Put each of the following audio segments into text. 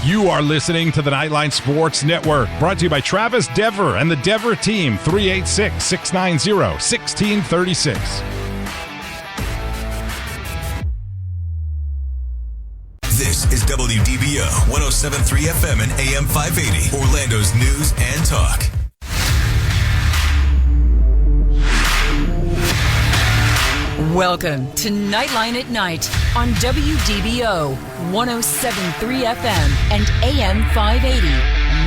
You are listening to the Knightline Sports Network, brought to you by Travis Dever and the Dever team, 386-690-1636. This is WDBO 107.3 FM and AM 580, Orlando's news and talk. Welcome to Knightline at Night on WDBO 107.3 FM and AM 580.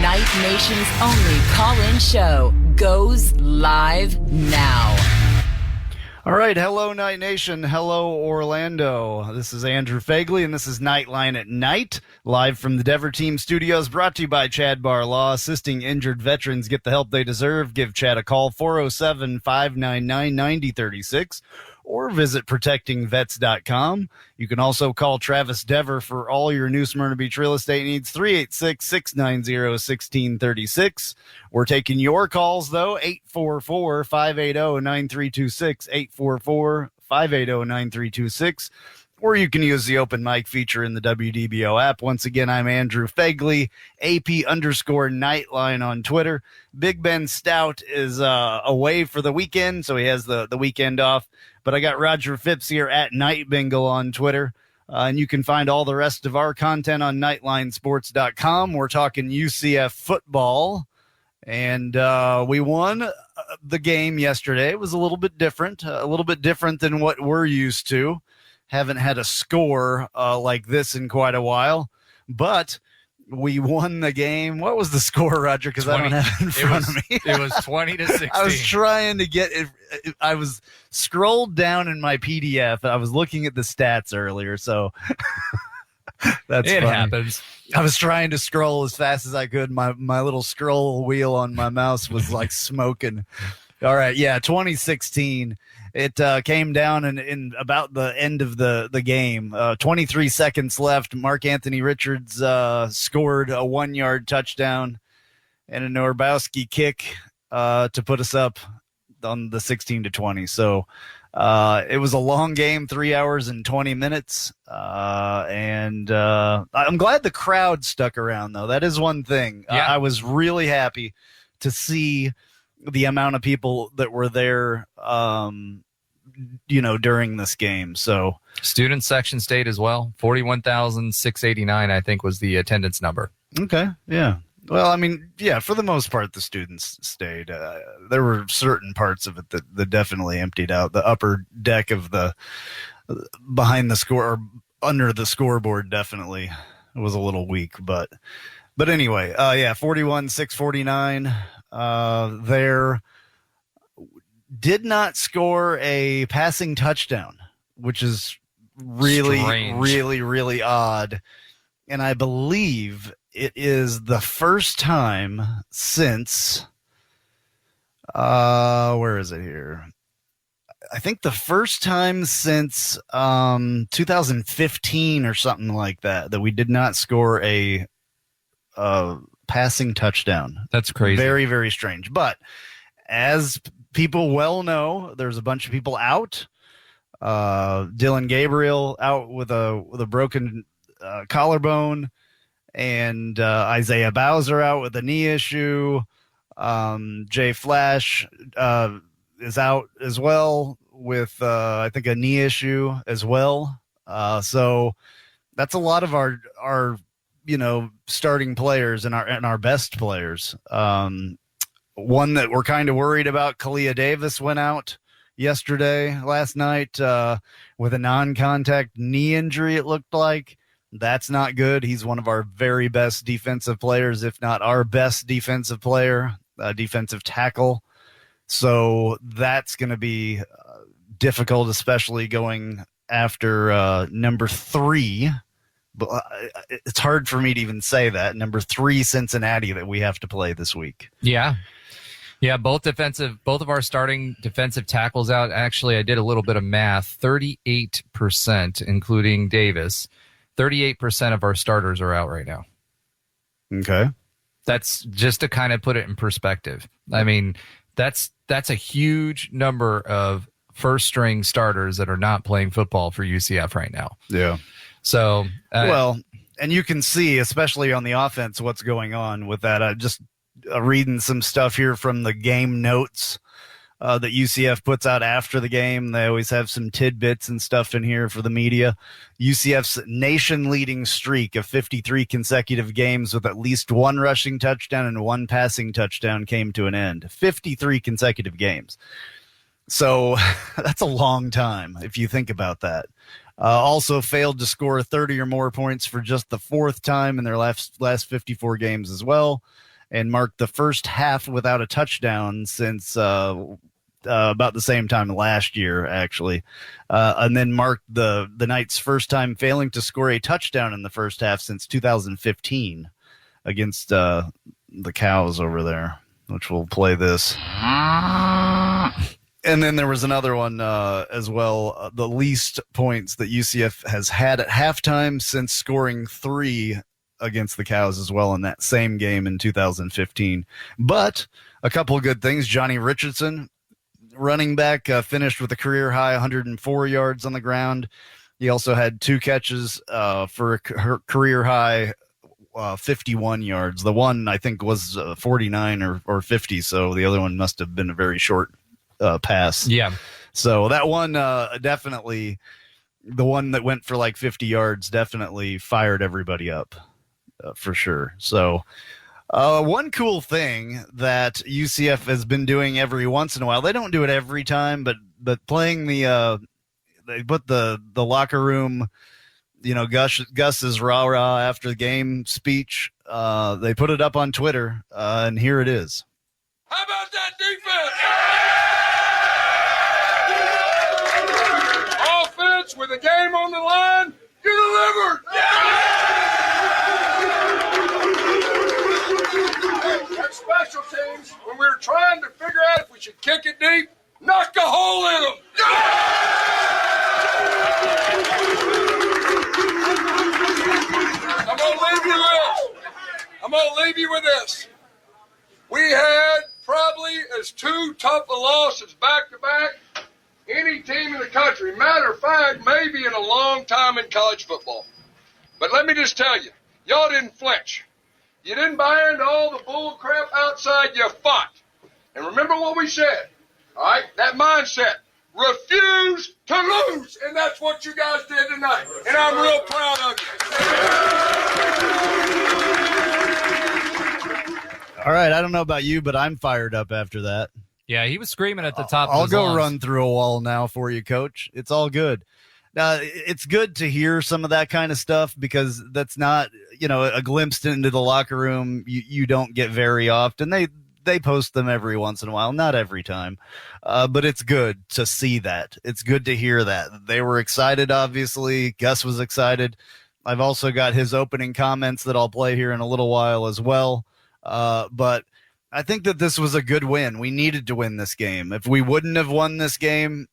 Night Nation's only call-in show goes live now. All right, hello Night Nation, hello Orlando. This is Andrew Phegley, and this is Knightline at Night, live from the Dever Team Studios, brought to you by Chad Barr Law, assisting injured veterans get the help they deserve. Give Chad a call, 407-599-9036, or visit protectingvets.com. You can also call Travis Dever for all your New Smyrna Beach real estate needs, 386-690-1636. We're taking your calls, though, 844-580-9326, 844-580-9326. Or you can use the open mic feature in the WDBO app. Once again, I'm Andrew Phegley, AP_Knightline on Twitter. Big Ben Stout is away for the weekend, so he has the weekend off. But I got Roger Phipps here at Night Bengal on Twitter. And you can find all the rest of our content on NightlineSports.com. We're talking UCF football. And we won the game yesterday. It was a little bit different than what we're used to. Haven't had a score like this in quite a while, but we won the game. What was the score, Roger? Because I don't have it in front of me. It was 20-16. I was trying to get it. I was scrolled down in my PDF. I was looking at the stats earlier, so that's it funny. happens. I was trying to scroll as fast as I could. My little scroll wheel on my mouse was like smoking. All right, yeah, 2016. It came down in about the end of the game. 23 seconds left. Mark Anthony Richards scored a 1-yard touchdown and a Norbowski kick to put us up on the 16-20. So it was a long game, 3 hours and 20 minutes. And I'm glad the crowd stuck around, though. That is one thing. Yeah. I was really happy to see the amount of people that were there, during this game. So Student section stayed as well. 41,689, I think, was the attendance number. Okay. Yeah. Well, I mean, yeah, for the most part, the students stayed. There were certain parts of it that definitely emptied out. The upper deck of the behind the score or under the scoreboard definitely was a little weak, but anyway, 41-649. There did not score a passing touchdown, which is really, strange. really odd. And I believe it is the first time since, where is it here? I think the first time since 2015 or something like that we did not score a passing touchdown. That's crazy. Very, very strange. But as people well know, there's a bunch of people out. Dylan Gabriel out with a broken collarbone, and Isaiah Bowser out with a knee issue. Jay Flash is out as well with I think a knee issue as well. So that's a lot of our starting players and our best players. One that we're kind of worried about, Kalia Davis, went out last night with a non-contact knee injury, it looked like. That's not good. He's one of our very best defensive players, if not our best defensive player, defensive tackle. So that's going to be difficult, especially going after number 3. But it's hard for me to even say that. Number 3 Cincinnati that we have to play this week. Yeah. Yeah, both of our starting defensive tackles out. Actually, I did a little bit of math. 38%, including Davis. 38% of our starters are out right now. Okay. That's just to kind of put it in perspective. I mean, that's a huge number of first-string starters that are not playing football for UCF right now. Yeah. So, And you can see, especially on the offense, what's going on with that. Just reading some stuff here from the game notes that UCF puts out after the game. They always have some tidbits and stuff in here for the media. UCF's nation-leading streak of 53 consecutive games with at least one rushing touchdown and one passing touchdown came to an end. 53 consecutive games. So that's a long time if you think about that. Also failed to score 30 or more points for just the fourth time in their last 54 games as well, and marked the first half without a touchdown since about the same time last year, actually, and then marked the Knights' first time failing to score a touchdown in the first half since 2015 against the Cows over there, which will play this. And then there was another one as well, the least points that UCF has had at halftime since scoring 3 against the Cows as well in that same game in 2015. But a couple of good things. Johnny Richardson, running back, finished with a career high 104 yards on the ground. He also had 2 catches for a career high 51 yards. The one, I think, was 49 or 50, so the other one must have been a very short pass. Yeah. So that one definitely, the one that went for like 50 yards definitely fired everybody up for sure. So one cool thing that UCF has been doing every once in a while, they don't do it every time, but playing they put the locker room, Gus's rah-rah after the game speech, they put it up on Twitter, and here it is. How about that defense? Offense with a game on the line, you delivered. At special teams, when we were trying to figure out if we should kick it deep, knock a hole in them. I'm gonna leave you with this. We had probably as 2 tough losses back to back any team in the country. Matter of fact, maybe in a long time in college football. But let me just tell you, y'all didn't flinch. You didn't buy into all the bull crap outside. You fought. And remember what we said, all right? That mindset. Refuse to lose. And that's what you guys did tonight. And I'm real proud of you. All right, I don't know about you, but I'm fired up after that. Yeah, he was screaming at the top of I'll his go lungs. run through a wall now for you, Coach. It's all good. It's good to hear some of that kind of stuff because that's not, a glimpse into the locker room you don't get very often. They post them every once in a while, not every time, but it's good to see that. It's good to hear that. They were excited, obviously. Gus was excited. I've also got his opening comments that I'll play here in a little while as well. But I think that this was a good win. We needed to win this game. If we wouldn't have won this game,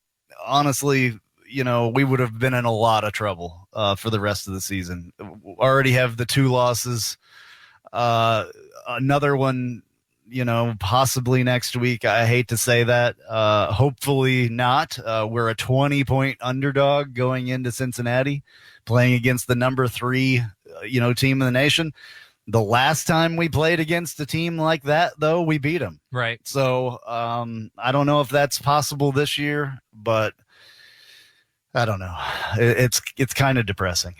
honestly, we would have been in a lot of trouble for the rest of the season. Already have the 2 losses. Another one, possibly next week. I hate to say that. Hopefully not. We're a 20-point underdog going into Cincinnati, playing against the number 3, team in the nation. The last time we played against a team like that, though, we beat them. Right. So I don't know if that's possible this year, but I don't know. It's kind of depressing.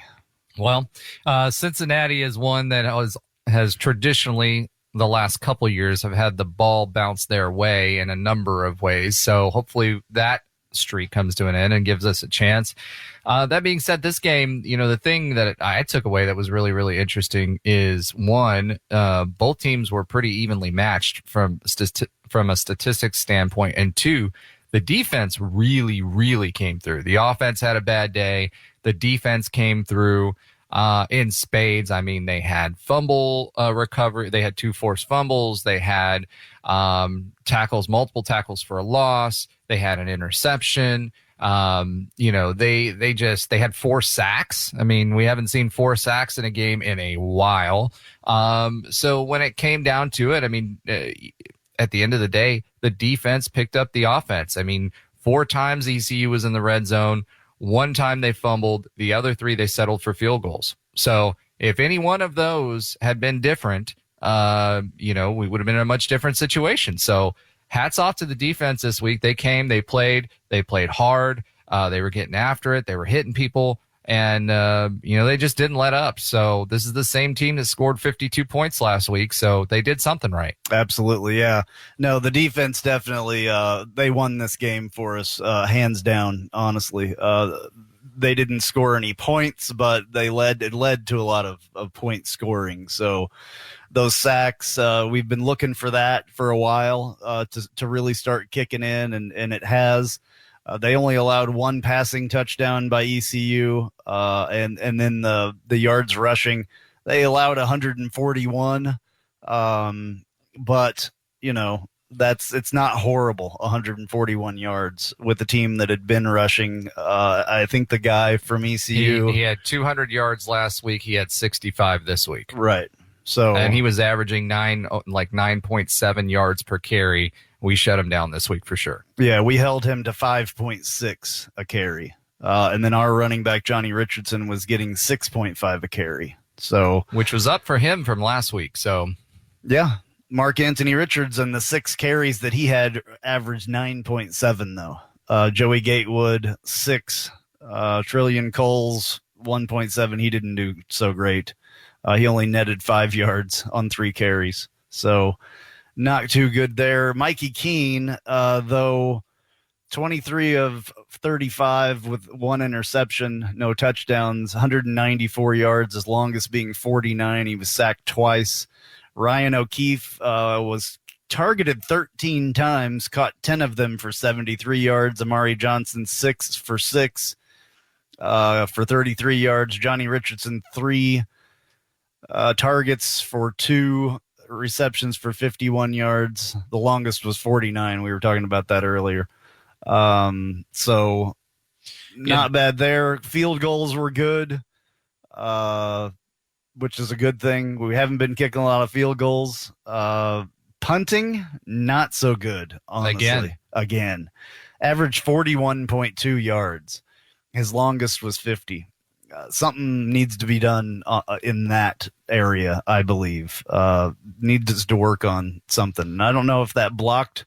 Well, Cincinnati is one that has traditionally the last couple of years have had the ball bounce their way in a number of ways. So hopefully that streak comes to an end and gives us a chance. That being said, this game, the thing that I took away that was really, really interesting is one, both teams were pretty evenly matched from a statistics standpoint, and 2, the defense really, really came through. The offense had a bad day. The defense came through in spades. I mean, they had fumble recovery. They had 2 forced fumbles. They had multiple tackles for a loss. They had an interception. They had 4 sacks. I mean, we haven't seen 4 sacks in a game in a while. So when it came down to it, I mean, at the end of the day, the defense picked up the offense. I mean, 4 times ECU was in the red zone. 1 time they fumbled. The other 3, they settled for field goals. So If any one of those had been different, we would have been in a much different situation. So hats off to the defense this week. They came, they played hard. They were getting after it. They were hitting people. And, they just didn't let up. So this is the same team that scored 52 points last week. So they did something right. Absolutely. Yeah. No, the defense definitely, they won this game for us, hands down, honestly. They didn't score any points, but it led to a lot of point scoring. So those sacks, we've been looking for that for a while, to really start kicking in, and it has. They only allowed one passing touchdown by ECU, and then the yards rushing, they allowed 141. But it's not horrible. 141 yards with a team that had been rushing. I think the guy from ECU, he had 200 yards last week. He had 65 this week. Right. So, and he was averaging 9.7 yards per carry. We shut him down this week for sure. Yeah, we held him to 5.6 a carry. And then our running back, Johnny Richardson, was getting 6.5 a carry. So, which was up for him from last week. So, yeah, Mark Anthony Richardson, the 6 carries that he had averaged 9.7, though. Joey Gatewood, 6. Trillion Coles, 1.7. He didn't do so great. He only netted 5 yards on 3 carries. So, not too good there. Mikey Keene, though, 23 of 35 with 1 interception, no touchdowns, 194 yards, his longest being 49. He was sacked twice. Ryan O'Keefe was targeted 13 times, caught 10 of them for 73 yards. Amari Johnson, 6 for 6 for 33 yards. Johnny Richardson, 3 targets for 2 receptions for 51 yards. The longest was 49. We were talking about that earlier. So not bad there. Field goals were good, which is a good thing. We haven't been kicking a lot of field goals. Punting, not so good, honestly. Again. Average 41.2 yards. His longest was 50. Something needs to be done in that area, I believe. Needs to work on something. And I don't know if that blocked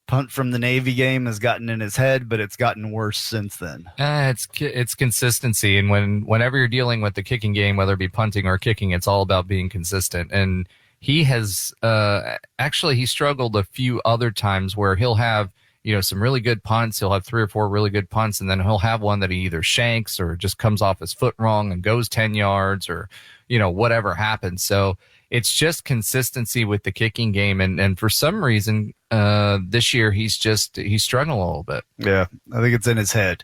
punt from the Navy game has gotten in his head, but it's gotten worse since then. It's consistency. And whenever you're dealing with the kicking game, whether it be punting or kicking, it's all about being consistent. And he has he struggled a few other times where he'll have some really good punts. He'll have 3 or 4 really good punts, and then he'll have one that he either shanks or just comes off his foot wrong and goes 10 yards or, whatever happens. So it's just consistency with the kicking game. And for some reason, this year he's struggling a little bit. Yeah, I think it's in his head.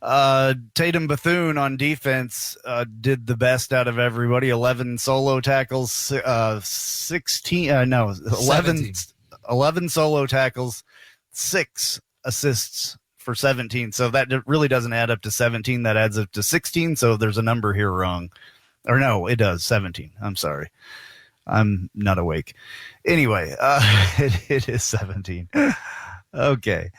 Tatum Bethune on defense did the best out of everybody. 11 solo tackles, 11 solo tackles, 6 assists for 17. So that really doesn't add up to 17. That adds up to 16. So there's a number here wrong. Or no, it does. 17. I'm sorry. I'm not awake. Anyway, it is 17. Okay.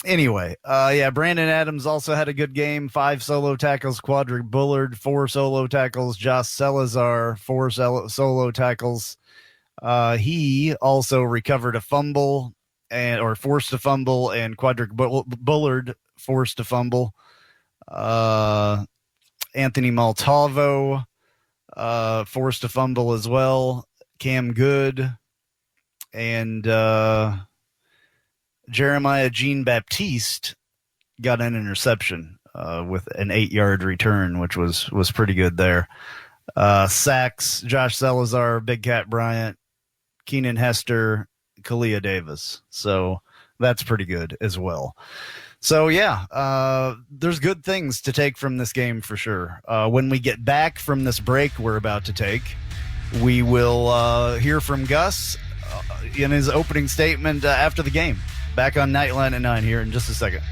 Anyway, Brandon Adams also had a good game. 5 solo tackles. Quadric Bullard, 4 solo tackles. Josh Salazar, 4 solo tackles. He also recovered a fumble or forced a fumble, and Quadric Bullard forced a fumble. Anthony Maltavo forced a fumble as well. Cam Good and Jeremiah Jean-Baptiste got an interception with an 8-yard return, which was pretty good there. Sacks, Josh Salazar, Big Cat Bryant, Keenan Hester, Kalia Davis. So that's pretty good as well. So, there's good things to take from this game for sure. When we get back from this break we're about to take, we will hear from Gus in his opening statement after the game. Back on Knightline at 9 here in just a second.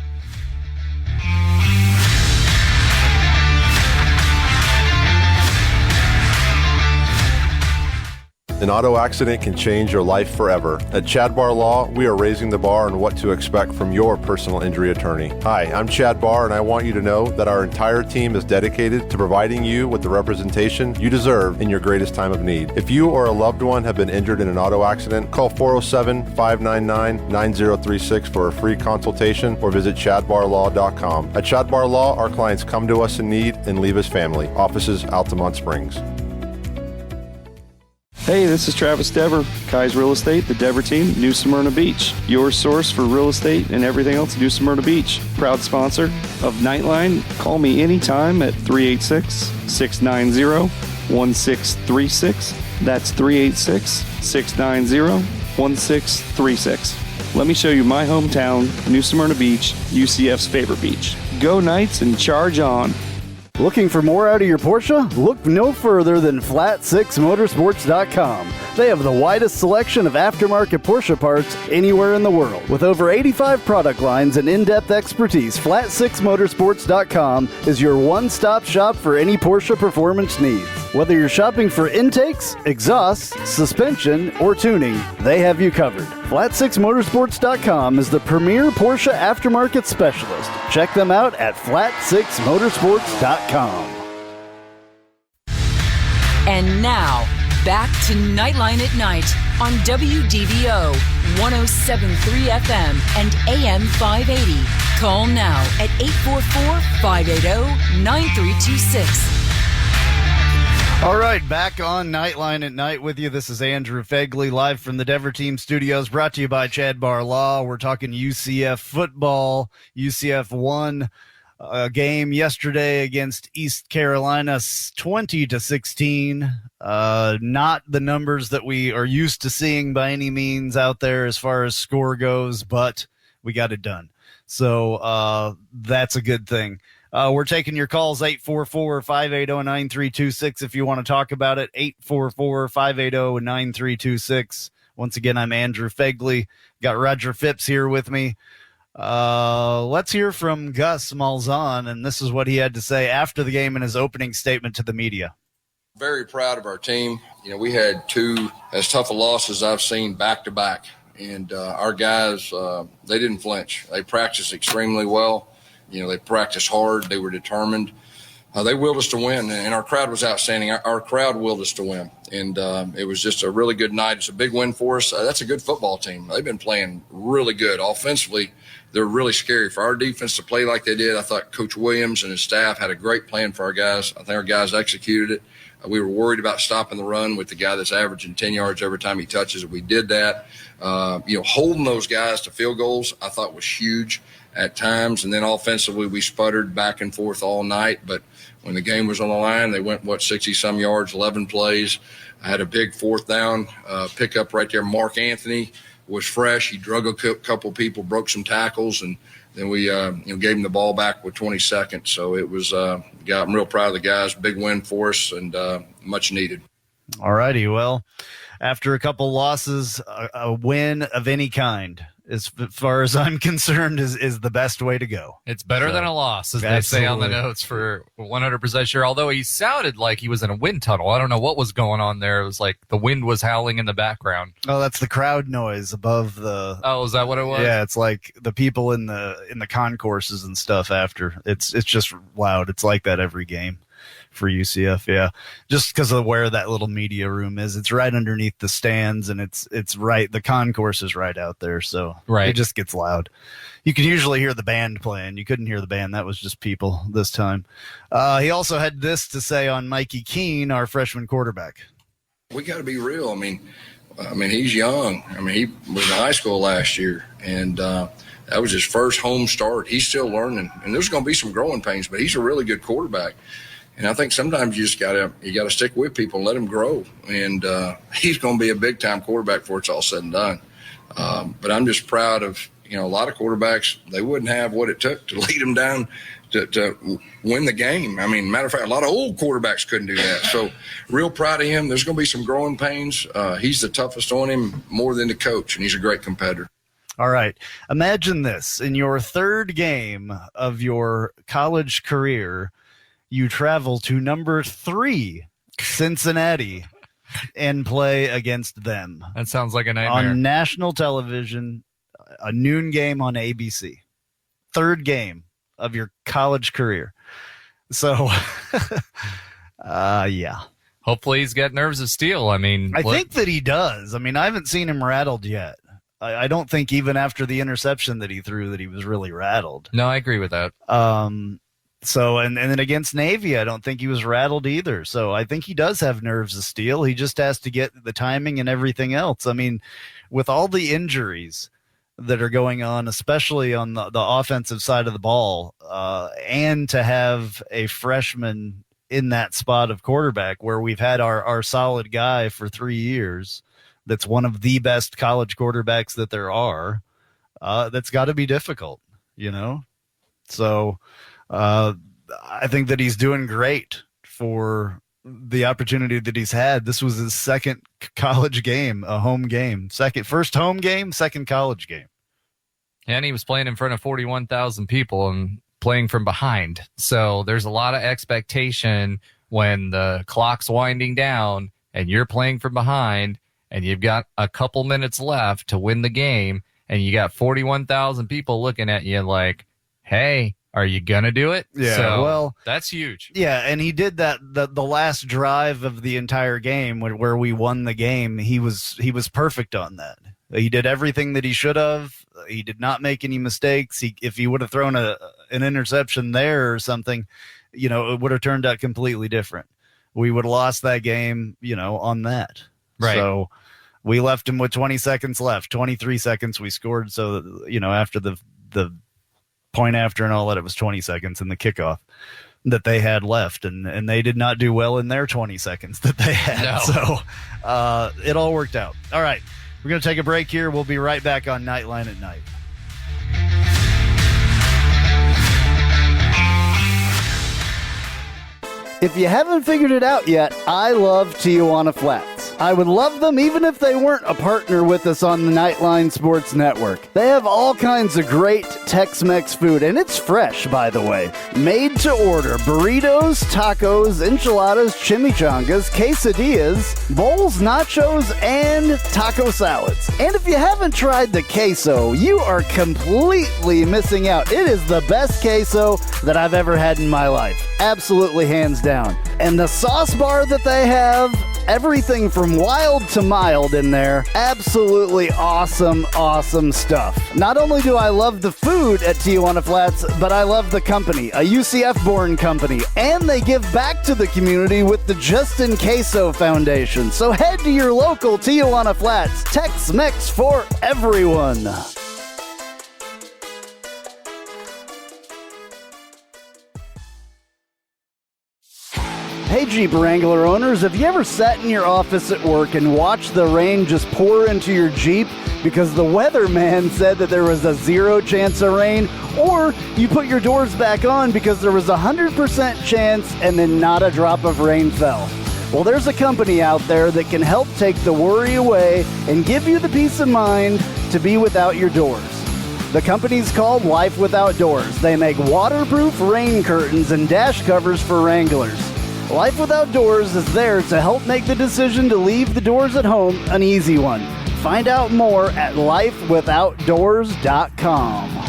An auto accident can change your life forever. At Chad Barr Law, we are raising the bar on what to expect from your personal injury attorney. Hi, I'm Chad Barr, and I want you to know that our entire team is dedicated to providing you with the representation you deserve in your greatest time of need. If you or a loved one have been injured in an auto accident, call 407-599-9036 for a free consultation or visit chadbarlaw.com. At Chad Barr Law, our clients come to us in need and leave as family. Offices, Altamont Springs. Hey, this is Travis Dever, Kai's Real Estate, the Dever team, New Smyrna Beach. Your source for real estate and everything else New Smyrna Beach. Proud sponsor of Knightline. Call me anytime at 386-690-1636. That's 386-690-1636. Let me show you my hometown, New Smyrna Beach, UCF's favorite beach. Go Knights and charge on. Looking for more out of your Porsche? Look no further than Flat6Motorsports.com. They have the widest selection of aftermarket Porsche parts anywhere in the world. With over 85 product lines and in-depth expertise, Flat6Motorsports.com is your one-stop shop for any Porsche performance needs. Whether you're shopping for intakes, exhausts, suspension, or tuning, they have you covered. Flat6Motorsports.com is the premier Porsche aftermarket specialist. Check them out at Flat6Motorsports.com. And now, back to Nightline at Night on WDBO 107.3 FM and AM 580. Call now at 844-580-9326. All right, back on Nightline at Night with you. This is Andrew Phegley, live from the Dever Team Studios, brought to you by Chad Barr Law. We're talking UCF football. UCF won a game yesterday against East Carolina, 20-16. Not the numbers that we are used to seeing by any means out there as far as score goes, but we got it done. So that's a good thing. We're taking your calls, 844-580-9326 if you want to talk about it, 844-580-9326. Once again, I'm Andrew Phegley. Got Roger Phipps here with me. Let's hear from Gus Malzahn, and this is what he had to say after the game in his opening statement to the media. Very proud of our team. You know, we had two as tough a loss as I've seen back-to-back, and our guys, they didn't flinch. They practiced extremely well. You know, they practiced hard. They were determined. They willed us to win, and our crowd was outstanding. Our crowd willed us to win, and it was just a really good night. It's a big win for us. That's a good football team. They've been playing really good. Offensively, they're really scary. For our defense to play like they did, I thought Coach Williams and his staff had a great plan for our guys. I think our guys executed it. We were worried about stopping the run with the guy that's averaging 10 yards every time he touches it. We did that. Holding those guys to field goals, I thought was huge at times. And then offensively, we sputtered back and forth all night. But when the game was on the line, they went, 60-some yards, 11 plays. I had a big fourth down pickup right there. Mark Anthony was fresh. He drug a couple people, broke some tackles, and then we gave him the ball back with 20 seconds. So it was I'm real proud of the guys. Big win for us and much needed. All righty. Well, after a couple losses, a win of any kind, as far as I'm concerned, is the best way to go. It's better than a loss, as they say on the notes, for 100% sure. Although he sounded like he was in a wind tunnel. I don't know what was going on there. It was like the wind was howling in the background. Oh, that's the crowd noise above the. Oh, is that what it was? Yeah, it's like the people in the concourses and stuff after. It's just loud. It's like that every game for UCF, yeah. Just because of where that little media room is. It's right underneath the stands, and it's right, the concourse is right out there, so It just gets loud. You can usually hear the band playing. You couldn't hear the band. That was just people this time. He also had this to say on Mikey Keene, our freshman quarterback. We got to be real. I mean, he's young. I mean, he was in high school last year, and that was his first home start. He's still learning, and there's going to be some growing pains, but he's a really good quarterback. And I think sometimes you just gotta stick with people and let them grow. And he's going to be a big time quarterback before it's all said and done. But I'm just proud of a lot of quarterbacks. They wouldn't have what it took to lead them down to win the game. I mean, matter of fact, a lot of old quarterbacks couldn't do that. So real proud of him. There's going to be some growing pains. He's the toughest on him, more than the coach, and he's a great competitor. All right. Imagine this. In your third game of your college career, you travel to number 3, Cincinnati, and play against them That sounds like a nightmare. on national television, a noon game on ABC. Third game of your college career. So, yeah. Hopefully he's got nerves of steel. I mean, I think that he does. I mean, I haven't seen him rattled yet. I don't think even after the interception that he threw that he was really rattled. No, I agree with that. So, and then against Navy, I don't think he was rattled either. So I think he does have nerves of steel. He just has to get the timing and everything else. I mean, with all the injuries that are going on, especially on the offensive side of the ball, and to have a freshman in that spot of quarterback where we've had our solid guy for 3 years, that's one of the best college quarterbacks that there are, that's got to be difficult, you know? So I think that he's doing great for the opportunity that he's had. This was his second college game, a home game. First home game, second college game. And he was playing in front of 41,000 people and playing from behind. So there's a lot of expectation when the clock's winding down and you're playing from behind and you've got a couple minutes left to win the game and you got 41,000 people looking at you like, hey, are you going to do it? Yeah, so, well, that's huge. Yeah, and he did that the last drive of the entire game where we won the game. He was perfect on that. He did everything that he should have. He did not make any mistakes. If he would have thrown an interception there or something, you know, it would have turned out completely different. We would have lost that game, you know, on that. Right. So we left him with 20 seconds left, 23 seconds we scored. So, you know, after the point after and all that, it was 20 seconds in the kickoff that they had left. And they did not do well in their 20 seconds that they had. No. So it all worked out. All right. We're going to take a break here. We'll be right back on Knightline at Night. If you haven't figured it out yet, I love Tijuana Flats. I would love them even if they weren't a partner with us on the Knightline Sports Network. They have all kinds of great Tex-Mex food, and it's fresh, by the way. Made to order burritos, tacos, enchiladas, chimichangas, quesadillas, bowls, nachos, and taco salads. And if you haven't tried the queso, you are completely missing out. It is the best queso that I've ever had in my life. Absolutely hands down. And the sauce bar that they have, everything from wild to mild in there. Absolutely awesome, awesome stuff. Not only do I love the food at Tijuana Flats, but I love the company, a UCF-born company. And they give back to the community with the Justin Queso Foundation. So head to your local Tijuana Flats. Tex-Mex for everyone. Hey Jeep Wrangler owners, have you ever sat in your office at work and watched the rain just pour into your Jeep because the weatherman said that there was a 0 chance of rain? Or you put your doors back on because there was a 100% chance and then not a drop of rain fell? Well, there's a company out there that can help take the worry away and give you the peace of mind to be without your doors. The company's called Life Without Doors. They make waterproof rain curtains and dash covers for Wranglers. Life Without Doors is there to help make the decision to leave the doors at home an easy one. Find out more at lifewithoutdoors.com.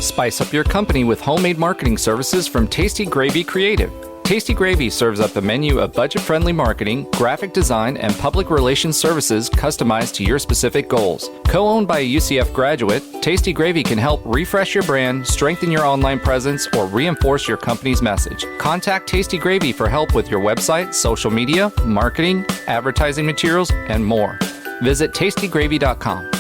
Spice up your company with homemade marketing services from Tasty Gravy Creative. Tasty Gravy serves up a menu of budget-friendly marketing, graphic design, and public relations services customized to your specific goals. Co-owned by a UCF graduate, Tasty Gravy can help refresh your brand, strengthen your online presence, or reinforce your company's message. Contact Tasty Gravy for help with your website, social media, marketing, advertising materials, and more. Visit tastygravy.com.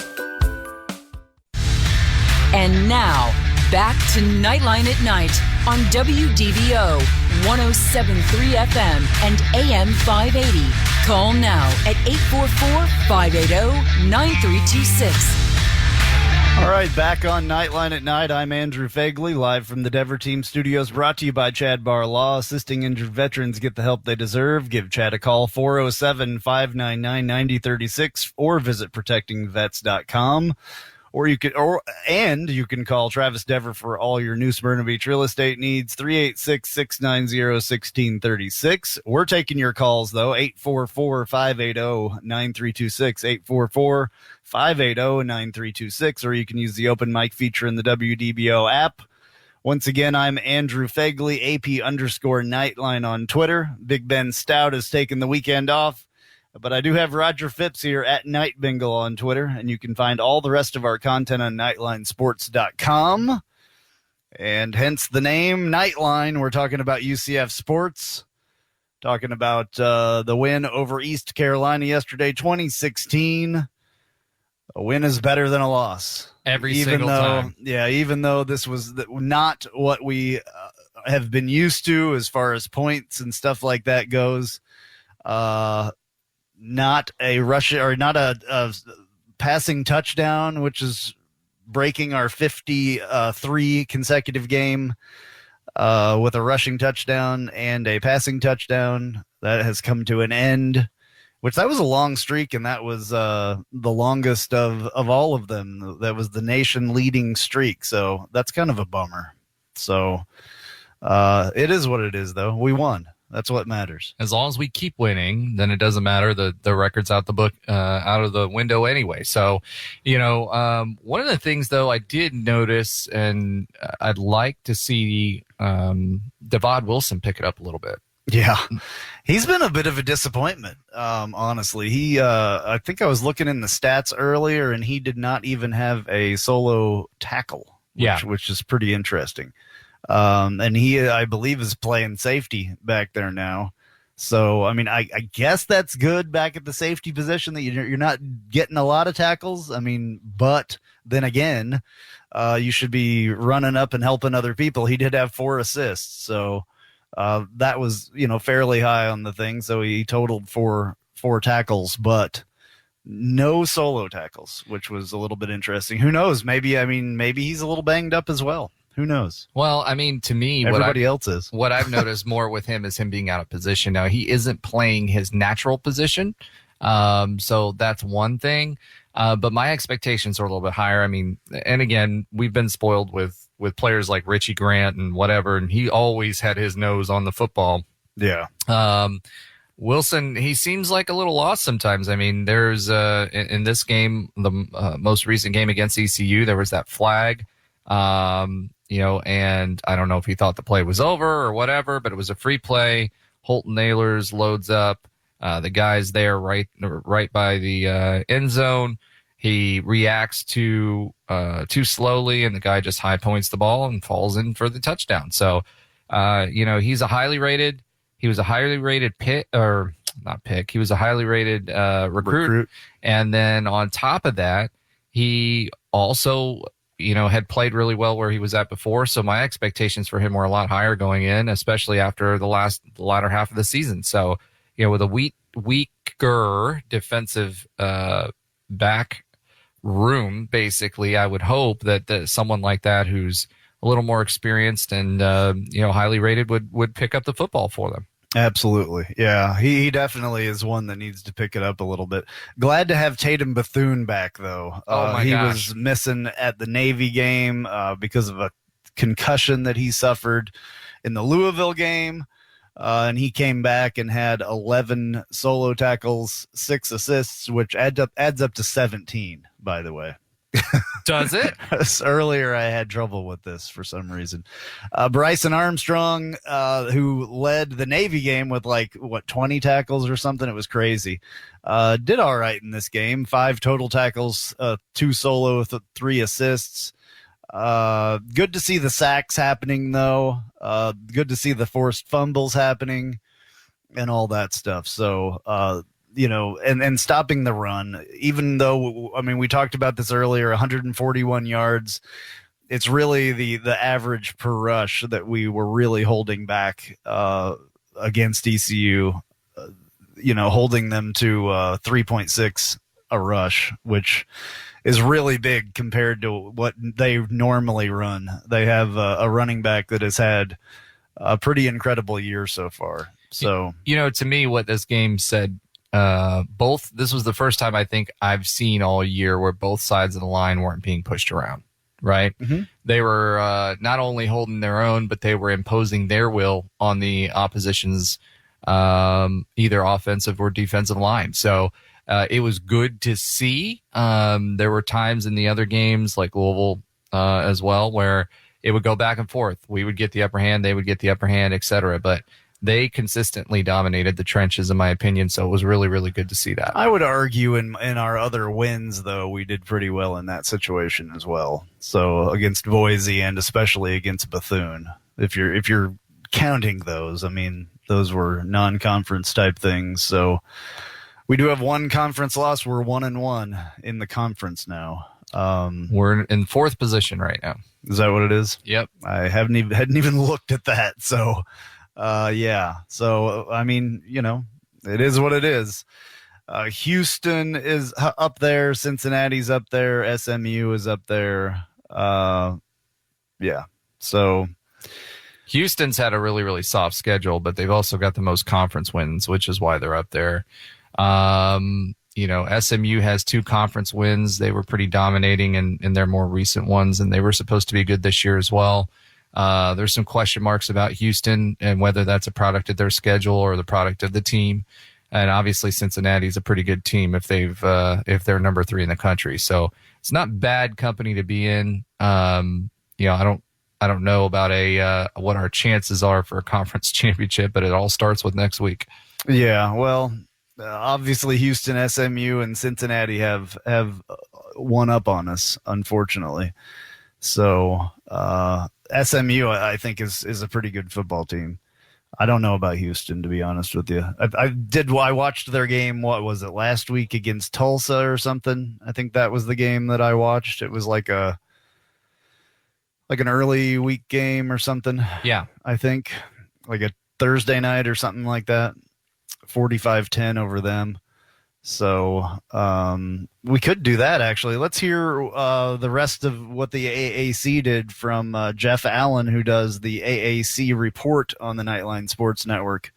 And now, back to Knightline at Night on WDBO 107.3 FM and AM 580. Call now at 844-580-9326. All right, back on Knightline at Night. I'm Andrew Phegley, live from the Dever Team Studios, brought to you by Chad Barr Law, assisting injured veterans get the help they deserve. Give Chad a call, 407-599-9036, or visit protectingvets.com. you can call Travis Dever for all your New Smyrna Beach real estate needs, 386-690-1636. We're taking your calls, though, 844-580-9326, 844-580-9326, or you can use the open mic feature in the WDBO app. Once again, I'm Andrew Phegley, AP_Knightline on Twitter. Big Ben Stout has taken the weekend off. But I do have Roger Phipps here at Night Bengal on Twitter, and you can find all the rest of our content on NightlineSports.com. And hence the name Knightline. We're talking about UCF sports, talking about the win over East Carolina yesterday, 2016. A win is better than a loss. Every single time. Yeah, even though this was not what we have been used to as far as points and stuff like that goes. Not a rush or not a passing touchdown, which is breaking our 53 consecutive game with a rushing touchdown and a passing touchdown. That has come to an end, which that was a long streak, and that was the longest of all of them. That was the nation leading streak. So that's kind of a bummer. So it is what it is, though. We won. That's what matters. As long as we keep winning, then it doesn't matter. The record's out of the window anyway. So, one of the things though I did notice, and I'd like to see Devod Wilson pick it up a little bit. Yeah, he's been a bit of a disappointment. Honestly, I think I was looking in the stats earlier, and he did not even have a solo tackle. Which is pretty interesting. And he, I believe, is playing safety back there now. So, I mean, I guess that's good back at the safety position that you're not getting a lot of tackles. I mean, but then again, you should be running up and helping other people. He did have 4 assists. So that was, fairly high on the thing. So he totaled four tackles, but no solo tackles, which was a little bit interesting. Who knows? Maybe he's a little banged up as well. Who knows? Well, I mean, to me, everybody else is. What I've noticed more with him is him being out of position. Now, he isn't playing his natural position, so that's one thing. But my expectations are a little bit higher. I mean, and again, we've been spoiled with players like Richie Grant and whatever, and he always had his nose on the football. Yeah. Wilson, he seems like a little lost sometimes. I mean, there's in this game, the most recent game against ECU, there was that flag. And I don't know if he thought the play was over or whatever, but it was a free play. Holton Nailers loads up. The guy's there right by the end zone. He reacts too slowly, and the guy just high points the ball and falls in for the touchdown. So, he was a highly rated recruit. And then on top of that, he also had played really well where he was at before. So my expectations for him were a lot higher going in, especially after the latter half of the season. So, with a weaker defensive back room, basically, I would hope that someone like that who's a little more experienced and, highly rated would pick up the football for them. Absolutely. Yeah, he definitely is one that needs to pick it up a little bit. Glad to have Tatum Bethune back, though. He was missing at the Navy game because of a concussion that he suffered in the Louisville game. And he came back and had 11 solo tackles, 6 assists, which adds up to 17, by the way. Does it? Earlier, I had trouble with this for some reason. Bryson Armstrong, who led the Navy game with 20 tackles or something. It was crazy. Did all right in this game. 5 total tackles, 2 solo, 3 assists. Good to see the sacks happening, though. Good to see the forced fumbles happening and all that stuff. So, and stopping the run, even though, we talked about this earlier, 141 yards. It's really the average per rush that we were really holding back against ECU, holding them to 3.6 a rush, which is really big compared to what they normally run. They have a running back that has had a pretty incredible year so far. So, to me, what this game said this was the first time I think I've seen all year where both sides of the line weren't being pushed around, right? Mm-hmm. They were not only holding their own, but they were imposing their will on the opposition's either offensive or defensive line. So it was good to see. There were times in the other games like Louisville as well where it would go back and forth. We would get the upper hand, they would get the upper hand, etc. But they consistently dominated the trenches, in my opinion. So it was really, really good to see that. I would argue in our other wins, though, we did pretty well in that situation as well. So against Boise and especially against Bethune, if you're counting those, I mean, those were non-conference type things. So we do have one conference loss. We're 1-1 in the conference now. We're in fourth position right now. Is that what it is? Yep. I hadn't even looked at that. So, yeah. So, I mean, it is what it is. Houston is up there. Cincinnati's up there. SMU is up there. Yeah. So Houston's had a really, really soft schedule, but they've also got the most conference wins, which is why they're up there. SMU has 2 conference wins. They were pretty dominating in their more recent ones, and they were supposed to be good this year as well. There's some question marks about Houston and whether that's a product of their schedule or the product of the team. And obviously Cincinnati's a pretty good team if they're number 3 in the country. So it's not bad company to be in. I don't know about what our chances are for a conference championship, but it all starts with next week. Yeah, well, obviously Houston, SMU, and Cincinnati have one up on us, unfortunately. So SMU, I think, is a pretty good football team. I don't know about Houston, to be honest with you. I watched their game. What was it, last week against Tulsa or something? I think that was the game that I watched. It was like an early week game or something. Yeah, I think like a Thursday night or something like that. 45-10 over them. So we could do that, actually. Let's hear the rest of what the AAC did from Jeff Allen, who does the AAC report on the Knightline Sports Network.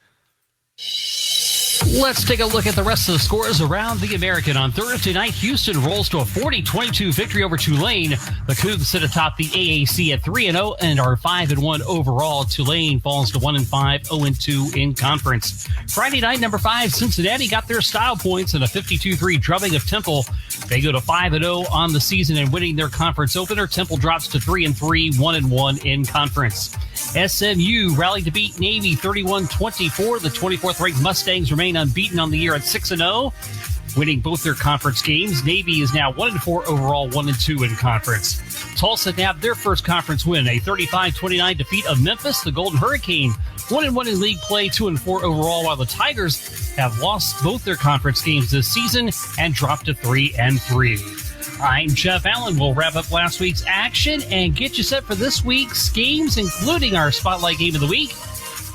Let's take a look at the rest of the scores around the American. On Thursday night, Houston rolls to a 40-22 victory over Tulane. The Cougs sit atop the AAC at 3-0 and are 5-1 overall. Tulane falls to 1-5, 0-2 in conference. Friday night, number 5, Cincinnati got their style points in a 52-3 drubbing of Temple. They go to 5-0 on the season and winning their conference opener. Temple drops to 3-3, 1-1 in conference. SMU rallied to beat Navy 31-24. The 24th-ranked Mustangs remain unbeaten on the year at 6-0, winning both their conference games. Navy is now 1-4 overall, 1-2 in conference. Tulsa nabbed their first conference win, a 35-29 defeat of Memphis. The Golden Hurricane 1-1 in league play, 2-4 overall, while the Tigers have lost both their conference games this season and dropped to 3-3. I'm Jeff Allen. We'll wrap up last week's action and get you set for this week's games, including our Spotlight Game of the Week,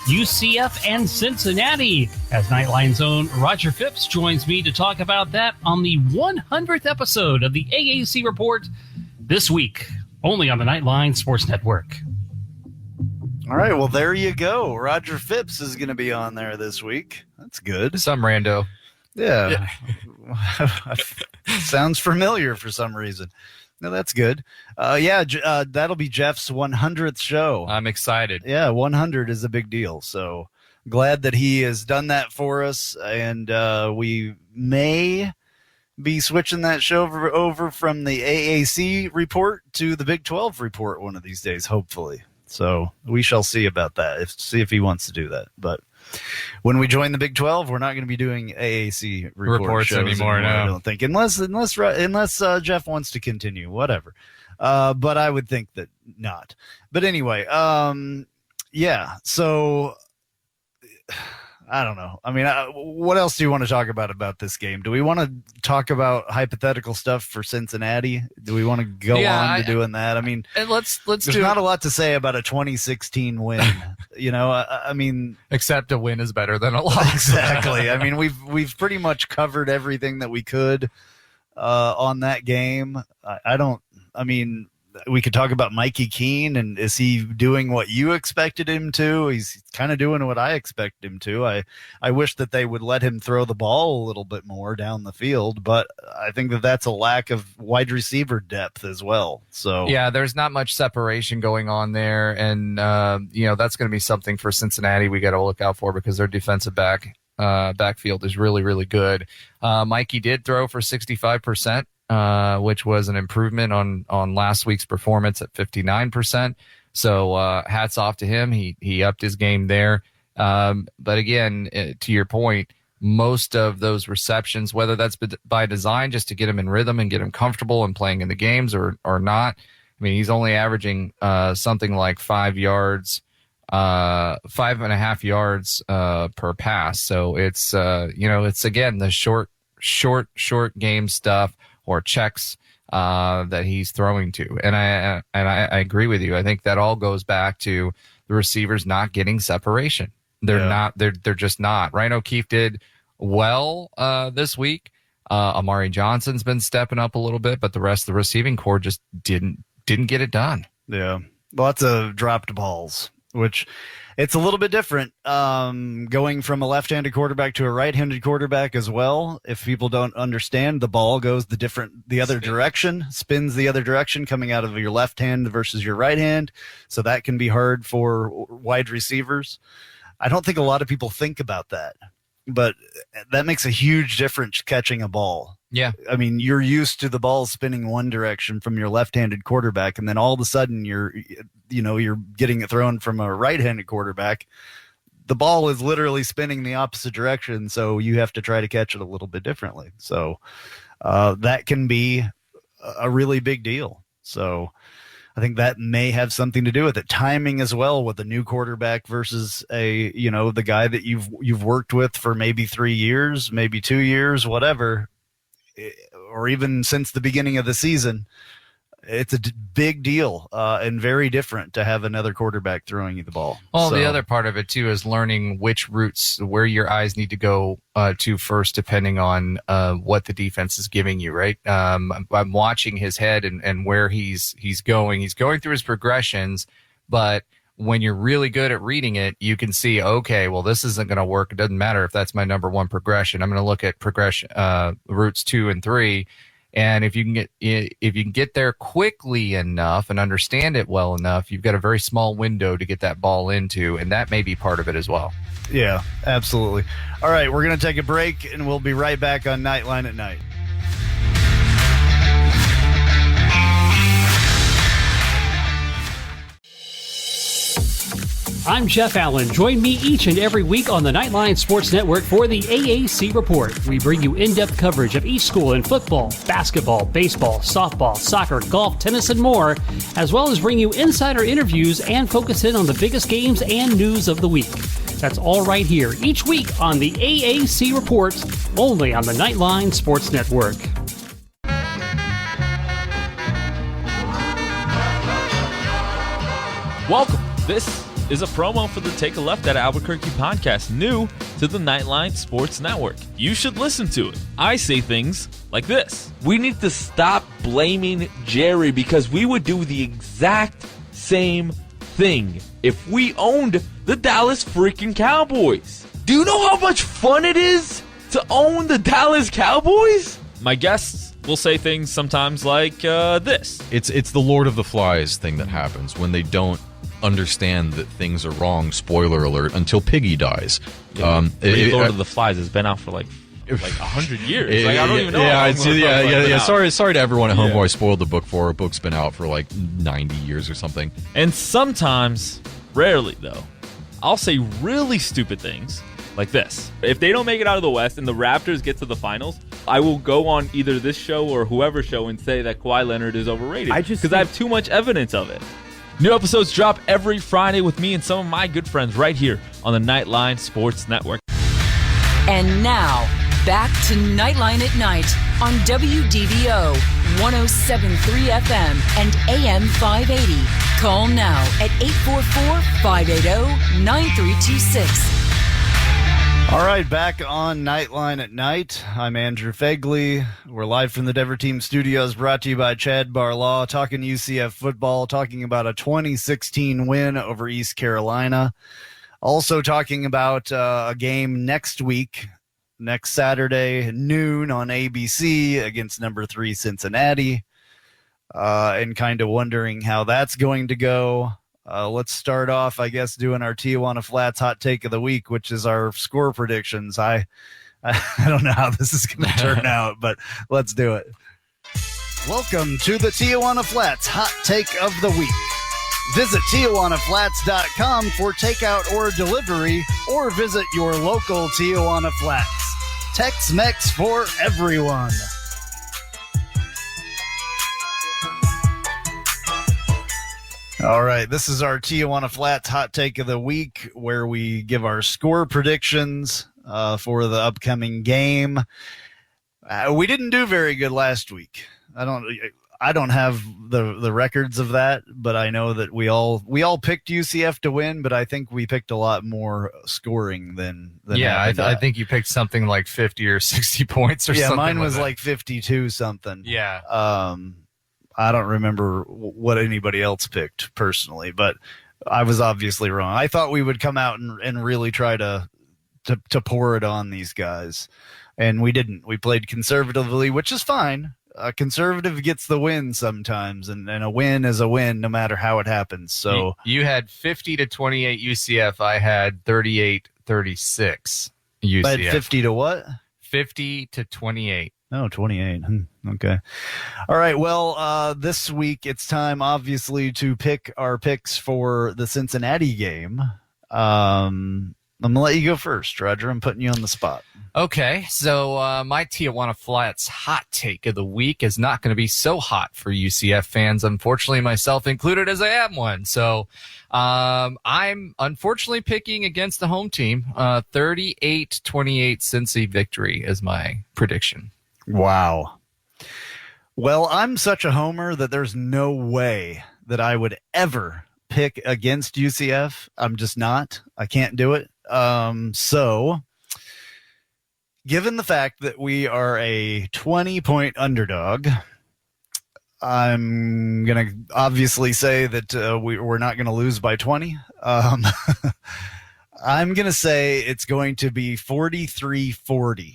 UCF and Cincinnati. As Knightline's own Roger Phipps joins me to talk about that on the 100th episode of the AAC Report this week, only on the Knightline Sports Network. All right, well, there you go. Roger Phipps is going to be on there this week. That's good. Some rando. Yeah. Sounds familiar for some reason. No, that's good. That'll be Jeff's 100th show. I'm excited. Yeah, 100 is a big deal. So glad that he has done that for us. And we may be switching that show over from the AAC report to the Big 12 report one of these days, hopefully. So we shall see about that. See if he wants to do that. But when we join the Big 12, we're not going to be doing AAC reports anymore. No. I don't think, unless Jeff wants to continue, whatever. But I would think that not. But anyway, yeah. So I don't know. I mean, what else do you want to talk about this game? Do we want to talk about hypothetical stuff for Cincinnati? Do we want to go on to doing that? I mean, let's there's not a lot to say about a 2016 win. I mean, except a win is better than a loss. Exactly. I mean, we've pretty much covered everything that we could on that game. we could talk about Mikey Keene, and is he doing what you expected him to? He's kind of doing what I expected him to. I wish that they would let him throw the ball a little bit more down the field, but I think that that's a lack of wide receiver depth as well. So yeah, there's not much separation going on there, and that's going to be something for Cincinnati we got to look out for, because their defensive backfield is really, really good. Mikey did throw for 65%. Which was an improvement on last week's performance at 59%. So hats off to him. He upped his game there. But again, to your point, most of those receptions, whether that's by design just to get him in rhythm and get him comfortable and playing in the games or not, I mean, he's only averaging something like 5 yards, 5.5 yards per pass. So it's it's again the short game stuff or checks that he's throwing to. And I agree with you. I think that all goes back to the receivers not getting separation. They're just not. Ryan O'Keefe did well this week. Amari Johnson's been stepping up a little bit, but the rest of the receiving core just didn't get it done. Yeah. Lots of dropped balls, which it's a little bit different going from a left-handed quarterback to a right-handed quarterback as well. If people don't understand, the ball goes the other direction, spins the other direction coming out of your left hand versus your right hand. So that can be hard for wide receivers. I don't think a lot of people think about that, but that makes a huge difference catching a ball. Yeah. I mean, you're used to the ball spinning one direction from your left-handed quarterback, and then all of a sudden you're getting it thrown from a right-handed quarterback. The ball is literally spinning the opposite direction, so you have to try to catch it a little bit differently. So that can be a really big deal. So I think that may have something to do with it. Timing as well, with a new quarterback versus the guy that you've worked with for maybe 3 years, maybe 2 years, whatever, or even since the beginning of the season. It's a big deal and very different to have another quarterback throwing you the ball. Well, the other part of it, too, is learning which routes, where your eyes need to go to first, depending on what the defense is giving you, right? I'm watching his head and where he's going. He's going through his progressions, but when you're really good at reading it, you can see, okay, well, this isn't going to work. It doesn't matter if that's my number one progression. I'm going to look at progression routes 2 and 3. And if you can get there quickly enough and understand it well enough, you've got a very small window to get that ball into, and that may be part of it as well. Yeah, absolutely. All right, we're going to take a break, and we'll be right back on Knightline at Night. I'm Jeff Allen. Join me each and every week on the Knightline Sports Network for the AAC Report. We bring you in-depth coverage of each school in football, basketball, baseball, softball, soccer, golf, tennis, and more, as well as bring you insider interviews and focus in on the biggest games and news of the week. That's all right here each week on the AAC Report, only on the Knightline Sports Network. Welcome. This is a promo for the Take a Left at Albuquerque podcast, new to the Knightline Sports Network. You should listen to it. I say things like this. We need to stop blaming Jerry, because we would do the exact same thing if we owned the Dallas freaking Cowboys. Do you know how much fun it is to own the Dallas Cowboys? My guests will say things sometimes like this. It's the Lord of the Flies thing that happens when they don't understand that things are wrong. Spoiler alert, until Piggy dies. Yeah, Lord of the Flies has been out for like 100 years. I don't even know. Yeah. Sorry to everyone at home who I spoiled the book for. A book's been out for like 90 years or something. And sometimes, rarely though, I'll say really stupid things like this. If they don't make it out of the West and the Raptors get to the finals, I will go on either this show or whoever's show and say that Kawhi Leonard is overrated. Because I have too much evidence of it. New episodes drop every Friday with me and some of my good friends right here on the Knightline Sports Network. And now, back to Knightline at Night on WDBO 107.3 FM and AM 580. Call now at 844-580-9326. All right, back on Knightline at night. I'm Andrew Phegley. We're live from the Denver Team Studios, brought to you by Chad Barlaw, talking UCF football, talking about a 2016 win over East Carolina. Also talking about a game next week, next Saturday, noon on ABC against number 3 Cincinnati, and kind of wondering how that's going to go. Let's start off, I guess, doing our Tijuana Flats hot take of the week, which is our score predictions. I don't know how this is going to turn out, but let's do it. Welcome to the Tijuana Flats hot take of the week. Visit TijuanaFlats.com for takeout or delivery, or visit your local Tijuana Flats. Tex-Mex for everyone. All right, this is our Tijuana Flats hot take of the week, where we give our score predictions for the upcoming game. We didn't do very good last week. I don't have the records of that, but I know that we all picked UCF to win, but I think we picked a lot more scoring than I think you picked something like 50 or 60 points or something. Yeah, mine was like 52 something. Yeah. I don't remember what anybody else picked personally, but I was obviously wrong. I thought we would come out and really try to pour it on these guys, and we didn't. We played conservatively, which is fine. A conservative gets the win sometimes, and a win is a win no matter how it happens. So you had 50-28 UCF. I had 38-36 UCF. But 50 to what? 50-28. Oh, 28. Okay. All right. Well, this week it's time, obviously, to pick our picks for the Cincinnati game. I'm going to let you go first, Roger. I'm putting you on the spot. Okay. So my Tijuana Flats hot take of the week is not going to be so hot for UCF fans, unfortunately, myself included, as I am one. So I'm unfortunately picking against the home team. 38-28 Cincy victory is my prediction. Wow. Well, I'm such a homer that there's no way that I would ever pick against UCF. I'm just not. I can't do it. So, given the fact that we are a 20-point underdog, I'm going to obviously say that we're not going to lose by 20. I'm going to say it's going to be 43-40.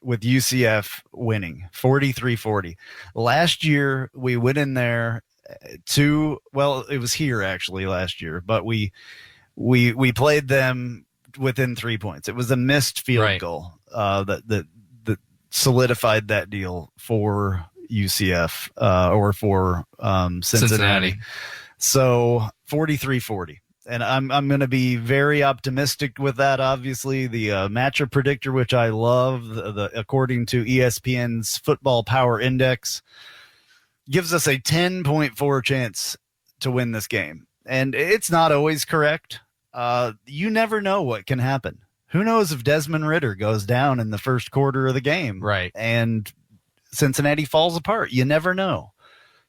With UCF winning 43-40. Last year we went in there it was here actually last year, but we played them within 3 points. It was a missed field goal that solidified that deal for UCF or for Cincinnati. So 43-40. And I'm going to be very optimistic with that. Obviously, the matchup predictor, which I love, according to ESPN's Football Power Index, gives us a 10.4 chance to win this game. And it's not always correct. You never know what can happen. Who knows if Desmond Ridder goes down in the first quarter of the game, right? And Cincinnati falls apart. You never know.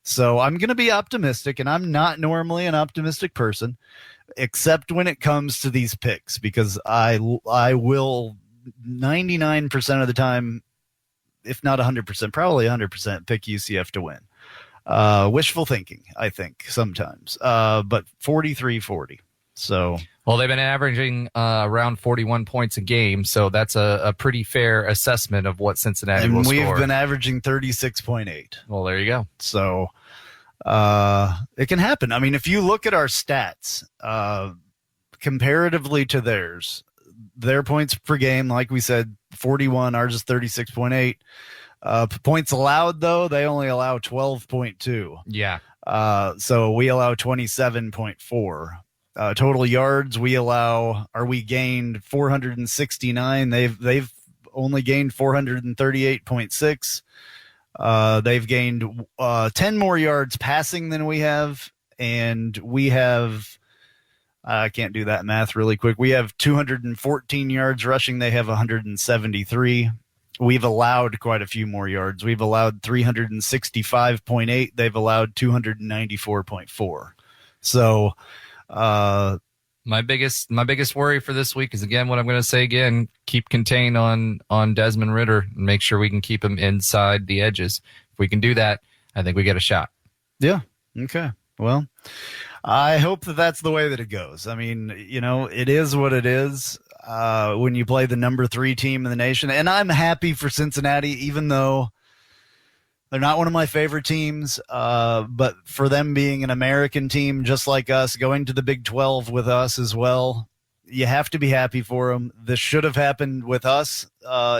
So I'm going to be optimistic, and I'm not normally an optimistic person, except when it comes to these picks, because I will 99% of the time, if not 100%, probably 100% pick UCF to win. Wishful thinking, I think, sometimes. But 43-40. So, well, they've been averaging around 41 points a game, so that's a pretty fair assessment of what Cincinnati will score. And we've been averaging 36.8. Well, there you go. So it can happen. I mean, if you look at our stats comparatively to theirs, their points per game, like we said, 41, ours is 36.8. Points allowed, though, they only allow 12.2. Yeah. So we allow 27.4. Total yards we gained 469. They've only gained 438.6. They've gained 10 more yards passing than we have, and we have I can't do that math really quick. We have 214 yards rushing. They have 173. We've allowed quite a few more yards. We've allowed 365.8. They've allowed 294.4. So my My biggest worry for this week is, again, what I'm going to say again, keep contained on Desmond Ridder and make sure we can keep him inside the edges. If we can do that, I think we get a shot. Yeah. Okay. Well, I hope that that's the way that it goes. I mean, it is what it is when you play the number 3 team in the nation. And I'm happy for Cincinnati, even though they're not one of my favorite teams, but for them being an American team just like us, going to the Big 12 with us as well, you have to be happy for them. This should have happened with us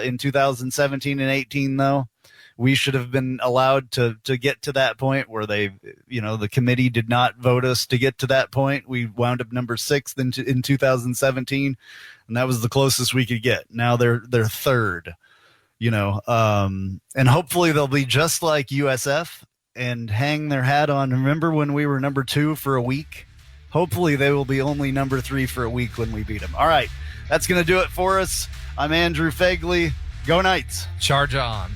in 2017 and 18, though. We should have been allowed to get to that point where they, the committee did not vote us to get to that point. We wound up number 6 in 2017, and that was the closest we could get. Now they're third. And hopefully they'll be just like USF and hang their hat on. Remember when we were number 2 for a week? Hopefully they will be only number 3 for a week when we beat them. All right, that's going to do it for us. I'm Andrew Phegley. Go Knights. Charge on.